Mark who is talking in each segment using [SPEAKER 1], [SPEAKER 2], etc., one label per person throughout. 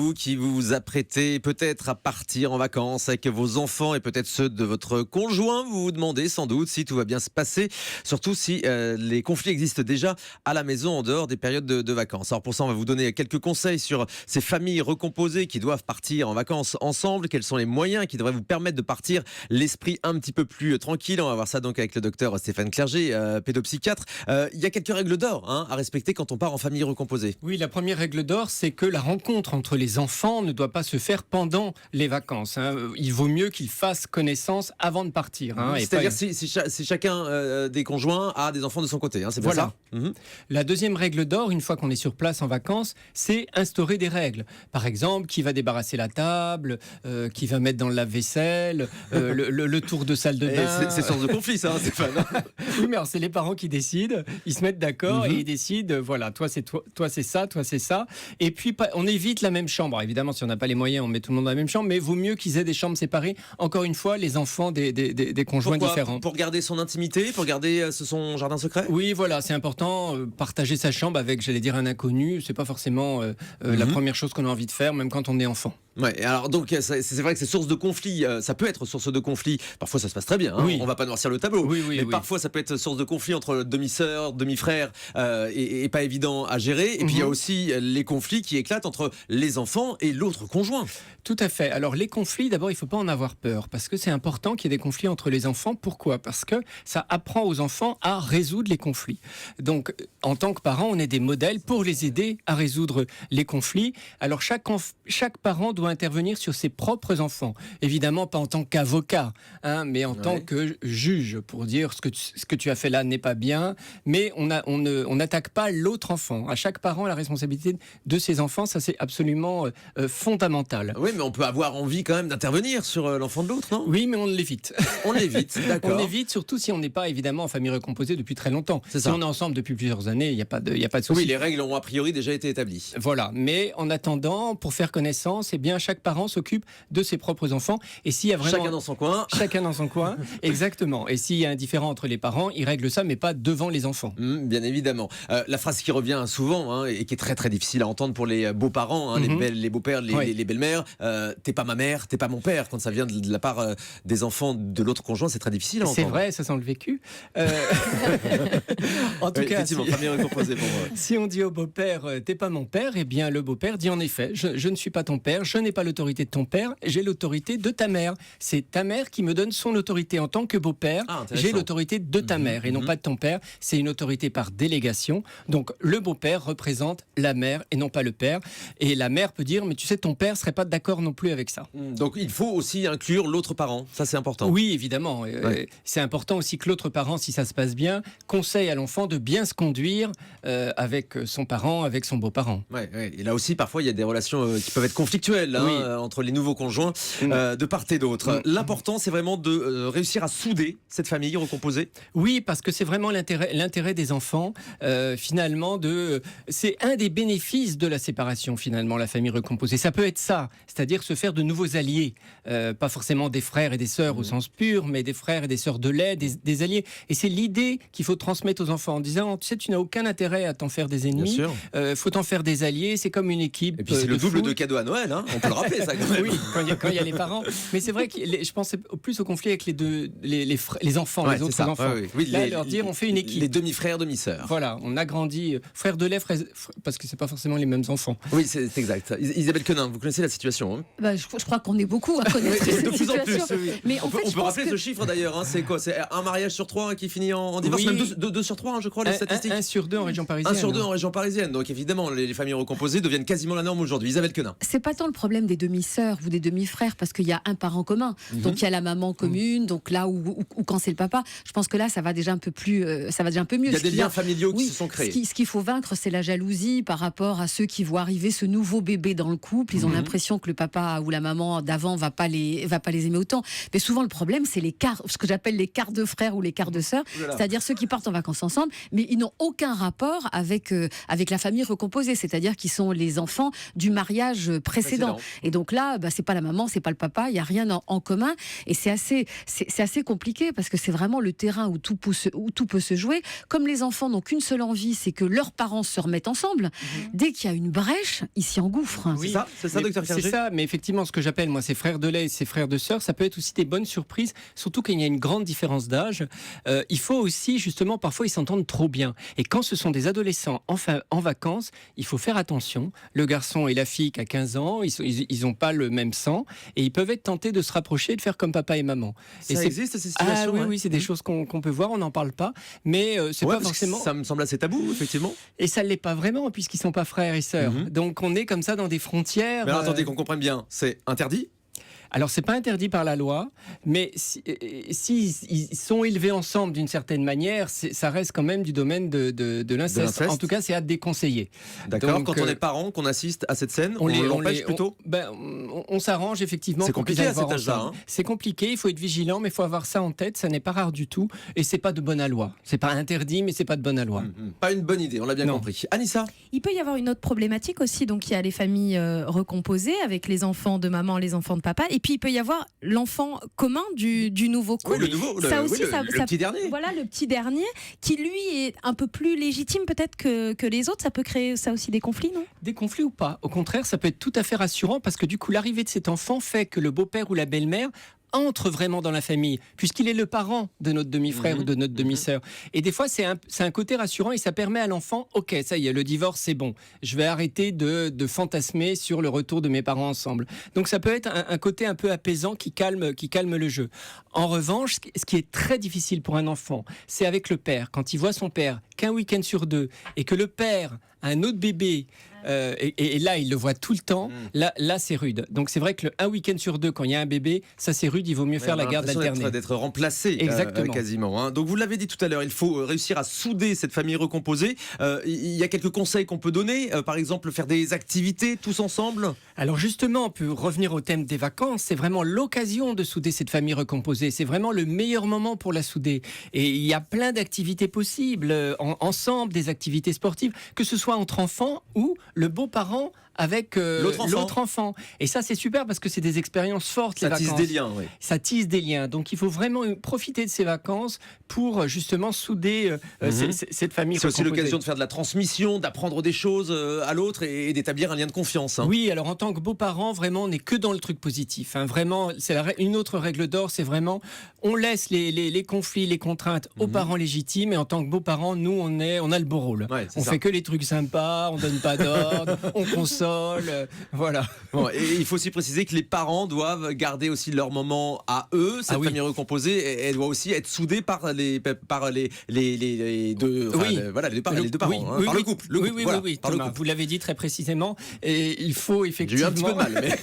[SPEAKER 1] vous qui vous apprêtez peut-être à partir en vacances avec vos enfants et peut-être ceux de votre conjoint, vous vous demandez sans doute si tout va bien se passer, surtout si les conflits existent déjà à la maison en dehors des périodes de vacances. Alors pour ça, on va vous donner quelques conseils sur ces familles recomposées qui doivent partir en vacances ensemble. Quels sont les moyens qui devraient vous permettre de partir l'esprit un petit peu plus tranquille? On va voir ça donc avec le docteur Stéphane Clerget, pédopsychiatre. Il y a quelques règles d'or à respecter quand on part en famille recomposée.
[SPEAKER 2] Oui, la première règle d'or, c'est que la rencontre entre les enfants ne doit pas se faire pendant les vacances. Il vaut mieux qu'ils fassent connaissance avant de partir.
[SPEAKER 1] C'est-à-dire si chacun des conjoints a des enfants de son côté, c'est bien
[SPEAKER 2] voilà.
[SPEAKER 1] ça.
[SPEAKER 2] La deuxième règle d'or, une fois qu'on est sur place en vacances, c'est instaurer des règles. Par exemple, qui va débarrasser la table, qui va mettre dans le lave-vaisselle, le tour de salle de bain.
[SPEAKER 1] C'est source de conflit, ça, Stéphane.
[SPEAKER 2] Oui, mais alors, c'est les parents qui décident, ils se mettent d'accord et ils décident, voilà, toi c'est ça, toi c'est ça. Et puis on évite la même chambre. Évidemment, si on n'a pas les moyens, on met tout le monde dans la même chambre, mais vaut mieux qu'ils aient des chambres séparées. Encore une fois, les enfants des conjoints différents.
[SPEAKER 1] Pour garder son intimité, pour garder son jardin secret.
[SPEAKER 2] Oui, voilà, c'est important. Partager sa chambre avec, j'allais dire, un inconnu, c'est pas forcément la première chose qu'on a envie de faire, même quand on est enfant.
[SPEAKER 1] Ouais, alors donc c'est vrai que c'est source de conflit, ça peut être source de conflit. Parfois ça se passe très bien,
[SPEAKER 2] oui.
[SPEAKER 1] On va pas noircir le tableau.
[SPEAKER 2] Oui.
[SPEAKER 1] Parfois ça peut être source de conflit entre demi-sœurs, demi-frères, et pas évident à gérer. Et puis il y a aussi les conflits qui éclatent entre les enfants et l'autre conjoint.
[SPEAKER 2] Tout à fait. Alors les conflits, d'abord il faut pas en avoir peur, parce que c'est important qu'il y ait des conflits entre les enfants. Pourquoi ? Parce que ça apprend aux enfants à résoudre les conflits. Donc en tant que parents, on est des modèles pour les aider à résoudre les conflits. Alors chaque parent doit intervenir sur ses propres enfants. Évidemment, pas en tant qu'avocat, mais en tant que juge, pour dire ce que tu as fait là n'est pas bien, mais on n'attaque pas l'autre enfant. À chaque parent, la responsabilité de ses enfants, ça c'est absolument fondamental.
[SPEAKER 1] Oui, mais on peut avoir envie quand même d'intervenir sur l'enfant de l'autre, non ?
[SPEAKER 2] Oui, mais on l'évite.
[SPEAKER 1] On l'évite, d'accord.
[SPEAKER 2] On l'évite, surtout si on n'est pas évidemment en famille recomposée depuis très longtemps.
[SPEAKER 1] C'est
[SPEAKER 2] si
[SPEAKER 1] ça.
[SPEAKER 2] on est ensemble depuis plusieurs années, il n'y a pas de souci.
[SPEAKER 1] Oui, les règles ont a priori déjà été établies.
[SPEAKER 2] Voilà, mais en attendant, pour faire connaissance, eh bien, chaque parent s'occupe de ses propres enfants. Et s'il y a vraiment...
[SPEAKER 1] Chacun dans son coin.
[SPEAKER 2] Chacun dans son coin, exactement. Et s'il y a un différend entre les parents, ils règlent ça, mais pas devant les enfants.
[SPEAKER 1] Bien évidemment. La phrase qui revient souvent et qui est très très difficile à entendre pour les beaux-parents, les beaux-pères, les belles-mères, t'es pas ma mère, t'es pas mon père. Quand ça vient de la part des enfants de l'autre conjoint, c'est très difficile à entendre.
[SPEAKER 2] C'est vrai, ça sent le vécu. En tout cas,
[SPEAKER 1] effectivement, famille recomposée pour moi.
[SPEAKER 2] Si on dit au beau-père, t'es pas mon père, eh bien le beau-père dit en effet, je ne suis pas ton père, je n'ai pas l'autorité de ton père, j'ai l'autorité de ta mère. C'est ta mère qui me donne son autorité en tant que beau-père. J'ai l'autorité de ta mère et non pas de ton père. C'est une autorité par délégation. Donc le beau-père représente la mère et non pas le père. Et la mère peut dire, mais tu sais, ton père serait pas d'accord non plus avec ça.
[SPEAKER 1] Donc il faut aussi inclure l'autre parent. Ça c'est important.
[SPEAKER 2] Oui, évidemment. C'est important aussi que l'autre parent, si ça se passe bien, conseille à l'enfant de bien se conduire avec son parent, avec son beau-parent.
[SPEAKER 1] Et là aussi, parfois, il y a des relations qui peuvent être conflictuelles entre les nouveaux conjoints de part et d'autre. L'important, c'est vraiment de réussir à souder cette famille recomposée.
[SPEAKER 2] Oui, parce que c'est vraiment l'intérêt des enfants. Finalement, c'est un des bénéfices de la séparation, finalement, la famille recomposée. Ça peut être ça, c'est-à-dire se faire de nouveaux alliés. Pas forcément des frères et des sœurs au sens pur, mais des frères et des sœurs de lait, des alliés. Et c'est l'idée qu'il faut transmettre aux enfants en disant, tu sais, tu n'as aucun intérêt à t'en faire des ennemis. Faut t'en faire des alliés, c'est comme une équipe.
[SPEAKER 1] Et puis c'est le double
[SPEAKER 2] foot.
[SPEAKER 1] De cadeaux à Noël, on peut le rappeler ça quand même.
[SPEAKER 2] Oui, quand il y a les parents. Mais c'est vrai que je pensais plus au conflit avec les enfants, les autres enfants.
[SPEAKER 1] Oui,
[SPEAKER 2] là, leur dire, on fait une équipe.
[SPEAKER 1] Les demi-frères, demi-sœurs.
[SPEAKER 2] Voilà, on agrandit frères de lait, parce que c'est pas forcément les mêmes enfants.
[SPEAKER 1] Oui, c'est exact. Isabelle Quenin, vous connaissez la situation
[SPEAKER 3] je crois qu'on est beaucoup à connaître cette
[SPEAKER 1] de plus en
[SPEAKER 3] situation.
[SPEAKER 1] plus.
[SPEAKER 3] Mais
[SPEAKER 1] on peut rappeler ce chiffre d'ailleurs. C'est quoi ? C'est un mariage sur 3 qui finit en divorce, même 2 sur 3, je crois, les statistiques.
[SPEAKER 2] 1 sur 2 en région parisienne.
[SPEAKER 1] 1 sur 2 en région parisienne. Donc évidemment, les familles recomposées deviennent quasiment la norme aujourd'hui. Isabelle Quenin.
[SPEAKER 3] C'est pas tant le problème des demi-sœurs ou des demi-frères, parce qu'il y a un parent commun. Donc il y a la maman commune. Donc là où quand c'est le papa, je pense que là ça va déjà un peu plus, ça va déjà un peu mieux.
[SPEAKER 1] Il y a des liens familiaux qui se sont créés.
[SPEAKER 3] Ce qu'il faut vaincre, c'est la jalousie par rapport à ceux qui voient arriver ce nouveau bébé dans le couple. Ils ont l'impression que le papa ou la maman d'avant va pas les aimer autant. Mais souvent le problème, c'est l'écart, ce que j'appelle l'écart de frères ou l'écart de sœurs, c'est-à-dire ceux qui partent en vacances ensemble, mais ils n'ont aucun rapport avec la famille recomposée, c'est-à-dire qu'ils sont les enfants du mariage précédent. Et donc là, c'est pas la maman, c'est pas le papa, il y a rien en commun. Et c'est assez compliqué parce que c'est vraiment le terrain où tout peut se jouer. Comme les enfants n'ont qu'une seule envie, c'est que leurs parents se remettent ensemble. Dès qu'il y a une brèche, ils s'y engouffent.
[SPEAKER 2] Oui,
[SPEAKER 1] c'est ça, docteur Clerget.
[SPEAKER 2] C'est ça, mais effectivement, ce que j'appelle, moi, ces frères de lait et ces frères de sœurs, ça peut être aussi des bonnes surprises, surtout quand il y a une grande différence d'âge. Il faut aussi, justement, parfois, ils s'entendent trop bien. Et quand ce sont des adolescents en vacances, il faut faire attention. Le garçon et la fille qui a 15 ans, ils n'ont pas le même sang et ils peuvent être tentés de se rapprocher et de faire comme papa et maman.
[SPEAKER 1] Ça existe, ces situations?
[SPEAKER 2] Oui, c'est des choses qu'on peut voir, on n'en parle pas, mais c'est pas forcément...
[SPEAKER 1] Ça me semble assez tabou, effectivement.
[SPEAKER 2] Et ça ne l'est pas vraiment, puisqu'ils ne sont pas frères et sœurs. Donc on est comme ça dans des frontières...
[SPEAKER 1] Mais alors, attendez, qu'on comprenne bien, c'est interdit?
[SPEAKER 2] Alors, c'est pas interdit par la loi, mais s'ils sont élevés ensemble d'une certaine manière, ça reste quand même du domaine de l'inceste. En tout cas, c'est à déconseiller.
[SPEAKER 1] D'accord.
[SPEAKER 2] Donc,
[SPEAKER 1] quand on est parent, qu'on assiste à cette scène, on l'empêche plutôt.
[SPEAKER 2] On s'arrange effectivement.
[SPEAKER 1] C'est compliqué à cet âge-là.
[SPEAKER 2] C'est compliqué, il faut être vigilant, mais il faut avoir ça en tête. Ça n'est pas rare du tout, et c'est pas de bonne loi. C'est pas interdit, mais c'est pas de bonne loi.
[SPEAKER 1] Pas une bonne idée, on l'a bien compris. Anissa?
[SPEAKER 4] Il peut y avoir une autre problématique aussi. Donc, il y a les familles recomposées avec les enfants de maman, les enfants de papa. Et puis, il peut y avoir l'enfant commun du nouveau couple.
[SPEAKER 1] Oui, le petit dernier.
[SPEAKER 4] Voilà, le petit dernier, qui lui est un peu plus légitime peut-être que les autres. Ça peut créer ça aussi des conflits, non?
[SPEAKER 2] Des conflits ou pas. Au contraire, ça peut être tout à fait rassurant parce que du coup, l'arrivée de cet enfant fait que le beau-père ou la belle-mère entre vraiment dans la famille, puisqu'il est le parent de notre demi-frère ou de notre demi-sœur. Et des fois, c'est un côté rassurant et ça permet à l'enfant, ok, ça y est, le divorce, c'est bon. Je vais arrêter de fantasmer sur le retour de mes parents ensemble. Donc ça peut être un côté un peu apaisant qui calme le jeu. En revanche, ce qui est très difficile pour un enfant, c'est avec le père. Quand il voit son père qu'un week-end sur 2 et que le père a un autre bébé, et là, il le voit tout le temps. Là, c'est rude. Donc, c'est vrai que un week-end sur 2, quand il y a un bébé, ça, c'est rude. Il vaut mieux faire la garde alternée.
[SPEAKER 1] D'être remplacé, quasiment. Hein. Donc, vous l'avez dit tout à l'heure, il faut réussir à souder cette famille recomposée. Il y a quelques conseils qu'on peut donner. Par exemple, faire des activités tous ensemble.
[SPEAKER 2] Alors, justement, on peut revenir au thème des vacances. C'est vraiment l'occasion de souder cette famille recomposée. C'est vraiment le meilleur moment pour la souder. Et il y a plein d'activités possibles ensemble, des activités sportives, que ce soit entre enfants ou le beau-parent avec l'autre enfant. Et ça, c'est super parce que c'est des expériences fortes, les vacances.
[SPEAKER 1] Ça tisse des liens, oui.
[SPEAKER 2] Ça tisse des liens. Donc, il faut vraiment profiter de ces vacances pour justement souder cette famille recomposée.
[SPEAKER 1] C'est aussi l'occasion de faire de la transmission, d'apprendre des choses à l'autre et d'établir un lien de confiance. Hein.
[SPEAKER 2] Oui, alors en tant que beaux-parents, vraiment, on n'est que dans le truc positif. Hein. Vraiment, c'est une autre règle d'or, c'est vraiment, on laisse les conflits, les contraintes aux parents légitimes et en tant que beaux-parents, nous, on a le beau rôle. Ouais, on fait que les trucs sympas, on donne pas d'ordre, on console. Voilà.
[SPEAKER 1] Bon, et il faut aussi préciser que les parents doivent garder aussi leur moment à eux. Cette famille recomposée, elle doit aussi être soudée par les deux, les deux parents, par le couple.
[SPEAKER 2] Oui, Thomas, vous l'avez dit très précisément. Et il faut effectivement.
[SPEAKER 1] J'ai eu un petit peu mal, mais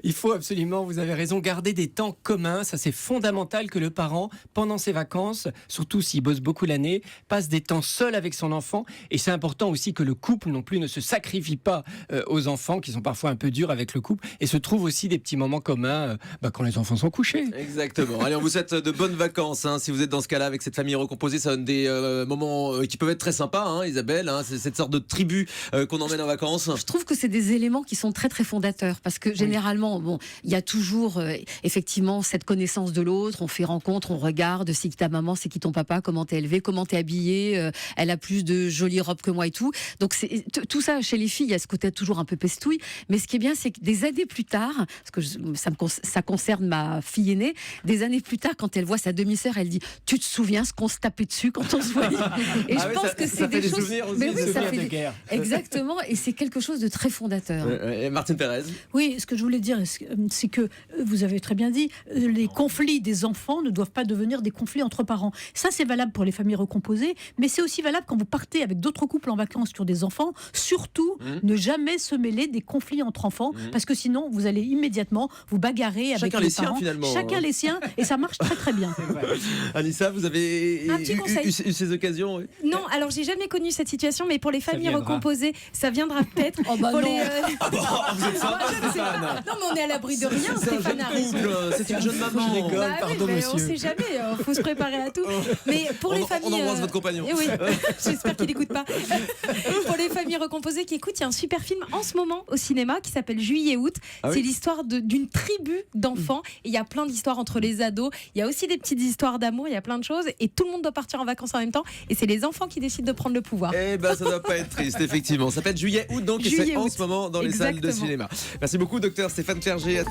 [SPEAKER 2] il faut absolument, vous avez raison, garder des temps communs. Ça, c'est fondamental que le parent, pendant ses vacances, surtout s'il bosse beaucoup l'année, passe des temps seul avec son enfant. Et c'est important aussi que le couple non plus ne se sacrifie pas aux enfants qui sont parfois un peu durs avec le couple et se trouve aussi des petits moments communs quand les enfants sont couchés.
[SPEAKER 1] Exactement. Allez, on vous souhaite de bonnes vacances. Hein, si vous êtes dans ce cas-là avec cette famille recomposée, ça donne des moments qui peuvent être très sympas, hein, Isabelle. Hein, c'est cette sorte de tribu qu'on emmène en vacances.
[SPEAKER 3] Je trouve que c'est des éléments qui sont très très fondateurs parce que généralement, il y a toujours effectivement cette connaissance de l'autre. On fait rencontre, on regarde, c'est qui ta maman, c'est qui ton papa, comment t'es élevé, comment t'es habillé, elle a plus de jolies robes que moi et tout. Donc tout ça, chez les filles, il y a ce côté toujours un peu pestouille. Mais ce qui est bien, c'est que des années plus tard, parce que ça concerne ma fille aînée, des années plus tard, quand elle voit sa demi-sœur, elle dit « Tu te souviens ce qu'on se tapait dessus quand on se voyait ?» Et je pense que c'est des choses...
[SPEAKER 2] Mais oui, ça fait
[SPEAKER 3] de guerre. Exactement, et c'est quelque chose de très fondateur.
[SPEAKER 1] Martine Pérez.
[SPEAKER 5] Oui, ce que je voulais dire, c'est que, vous avez très bien dit, les conflits des enfants ne doivent pas devenir des conflits entre parents. Ça, c'est valable pour les familles recomposées, mais c'est aussi valable quand vous partez avec d'autres couples en vacances qui ont des enfants. Surtout, ne jamais se mêler des conflits entre enfants, parce que sinon, vous allez immédiatement vous bagarrer avec les parents. Chacun les siens, et ça marche très très bien.
[SPEAKER 1] Anissa, vous avez eu ces occasions? Oui.
[SPEAKER 4] Non, alors j'ai jamais connu cette situation, mais pour les familles recomposées, ça viendra peut-être.
[SPEAKER 1] Vous êtes sympa, Stéphane.
[SPEAKER 4] Non, mais on est à l'abri de rien, Stéphane a raison.
[SPEAKER 1] C'est une jeune maman.
[SPEAKER 2] Je rigole, pardon, monsieur.
[SPEAKER 4] On sait jamais, il faut se préparer à tout. Mais pour les familles...
[SPEAKER 1] On embrasse votre compagnon.
[SPEAKER 4] Oui, j'espère qu'il n'écoute pas. Pour les familles familles recomposées qui écoutent, il y a un super film en ce moment au cinéma qui s'appelle Juillet-Août.
[SPEAKER 1] Ah oui.
[SPEAKER 4] C'est l'histoire d'une tribu d'enfants. Et il y a plein d'histoires entre les ados. Il y a aussi des petites histoires d'amour. Il y a plein de choses. Et tout le monde doit partir en vacances en même temps. Et c'est les enfants qui décident de prendre le pouvoir.
[SPEAKER 1] Eh ben, ça doit pas être triste, effectivement. Ça s'appelle Juillet-Août, donc, et c'est en
[SPEAKER 4] Juillet-Août.
[SPEAKER 1] ce moment dans les salles de
[SPEAKER 4] Exactement.
[SPEAKER 1] cinéma. Merci beaucoup, docteur Stéphane Clerget.